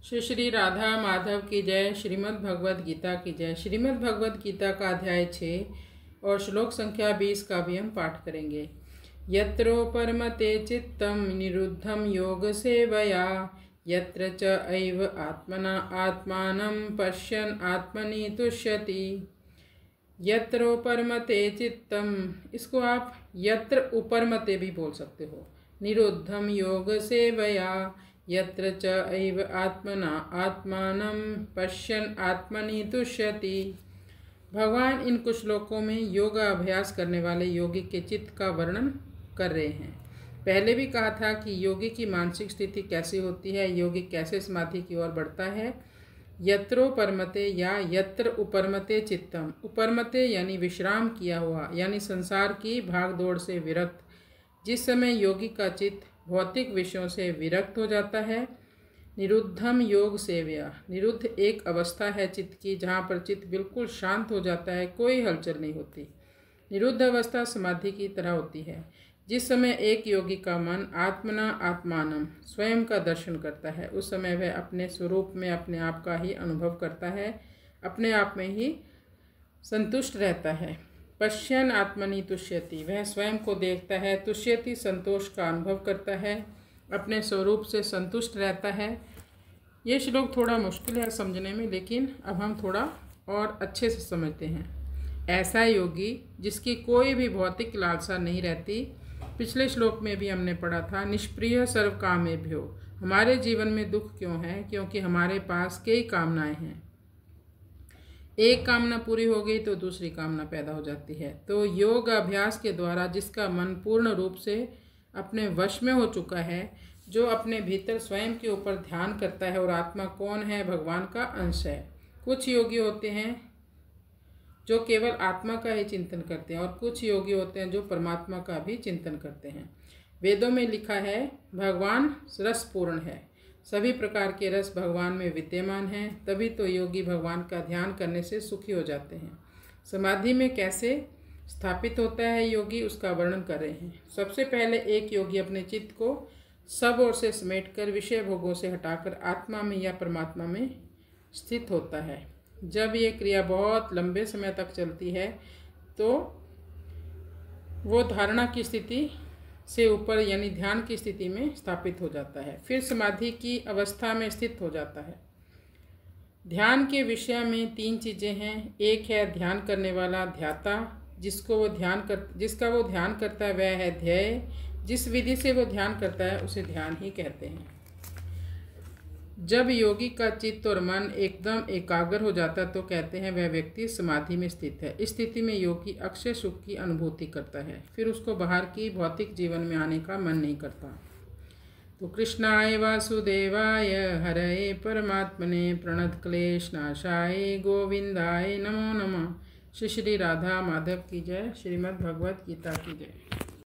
श्री श्री राधा माधव की जय। श्रीमद् भगवद गीता की जय। श्रीमद् भगवद गीता का अध्याय 6 और श्लोक संख्या 20 का भी हम पाठ करेंगे। यत्रोपरमते चित्तम निरुद्धम योग सेवया यत्र च ऐव आत्मना आत्मानं पश्यन् आत्मनि तुष्यति। यत्रोपरमते चित्तम, इसको आप यत्र उपरमते भी बोल सकते हो। निरुद्धम योग सेवया यत्र च ऐव आत्मना आत्मानं पश्यन् आत्मनि तुष्यति। भगवान इन कुछ श्लोकों में योगा अभ्यास करने वाले योगी के चित्त का वर्णन कर रहे हैं। पहले भी कहा था कि योगी की मानसिक स्थिति कैसी होती है, योगी कैसे समाधि की ओर बढ़ता है। यत्रोपरमते या यत्र उपरमते चित्तम, उपरमते यानी विश्राम किया हुआ, यानी संसार की भाग दौड़ से विरक्त। जिस समय योगी का चित्त भौतिक विषयों से विरक्त हो जाता है। निरुद्धम योग सेव्या, निरुद्ध एक अवस्था है चित्त की जहाँ पर चित्त बिल्कुल शांत हो जाता है, कोई हलचल नहीं होती। निरुद्ध अवस्था समाधि की तरह होती है। जिस समय एक योगी का मन आत्मना आत्मानम, स्वयं का दर्शन करता है, उस समय वह अपने स्वरूप में अपने आप का ही अनुभव करता है, अपने आप में ही संतुष्ट रहता है। पश्यन् आत्मनि तुष्यति, वह स्वयं को देखता है। तुष्यति, संतोष का अनुभव करता है, अपने स्वरूप से संतुष्ट रहता है। ये श्लोक थोड़ा मुश्किल है समझने में, लेकिन अब हम थोड़ा और अच्छे से समझते हैं। ऐसा योगी जिसकी कोई भी भौतिक लालसा नहीं रहती। पिछले श्लोक में भी हमने पढ़ा था, निष्प्रिय सर्व कामेभ्यो। हमारे जीवन में दुख क्यों है? क्योंकि हमारे पास कई कामनाएं हैं। एक कामना पूरी हो गई तो दूसरी कामना पैदा हो जाती है। तो योग अभ्यास के द्वारा जिसका मन पूर्ण रूप से अपने वश में हो चुका है, जो अपने भीतर स्वयं के ऊपर ध्यान करता है, और आत्मा कौन है? भगवान का अंश है। कुछ योगी होते हैं जो केवल आत्मा का ही चिंतन करते हैं, और कुछ योगी होते हैं जो परमात्मा का भी चिंतन करते हैं। वेदों में लिखा है भगवान रसपूर्ण है, सभी प्रकार के रस भगवान में विद्यमान हैं। तभी तो योगी भगवान का ध्यान करने से सुखी हो जाते हैं। समाधि में कैसे स्थापित होता है योगी, उसका वर्णन कर रहे हैं। सबसे पहले एक योगी अपने चित्त को सब ओर से समेटकर विषय भोगों से हटाकर आत्मा में या परमात्मा में स्थित होता है। जब ये क्रिया बहुत लंबे समय तक चलती है तो वो धारणा की स्थिति से ऊपर यानी ध्यान की स्थिति में स्थापित हो जाता है। फिर समाधि की अवस्था में स्थित हो जाता है। ध्यान के विषय में 3 चीज़ें हैं। एक है ध्यान करने वाला ध्याता, जिसका वो ध्यान करता है वह है ध्येय। जिस विधि से वो ध्यान करता है उसे ध्यान ही कहते हैं। जब योगी का चित्त और मन एकदम एकाग्र हो जाता तो कहते हैं वह व्यक्ति समाधि में स्थित है। इस स्थिति में योगी अक्षय सुख की अनुभूति करता है। फिर उसको बाहर की भौतिक जीवन में आने का मन नहीं करता। तो कृष्णाय वासुदेवाय हरये परमात्मने प्रणत क्लेश नाशाय गोविंदाय नमो नमः। श्री श्री राधा माधव की जय। श्रीमद् भगवद गीता की जय।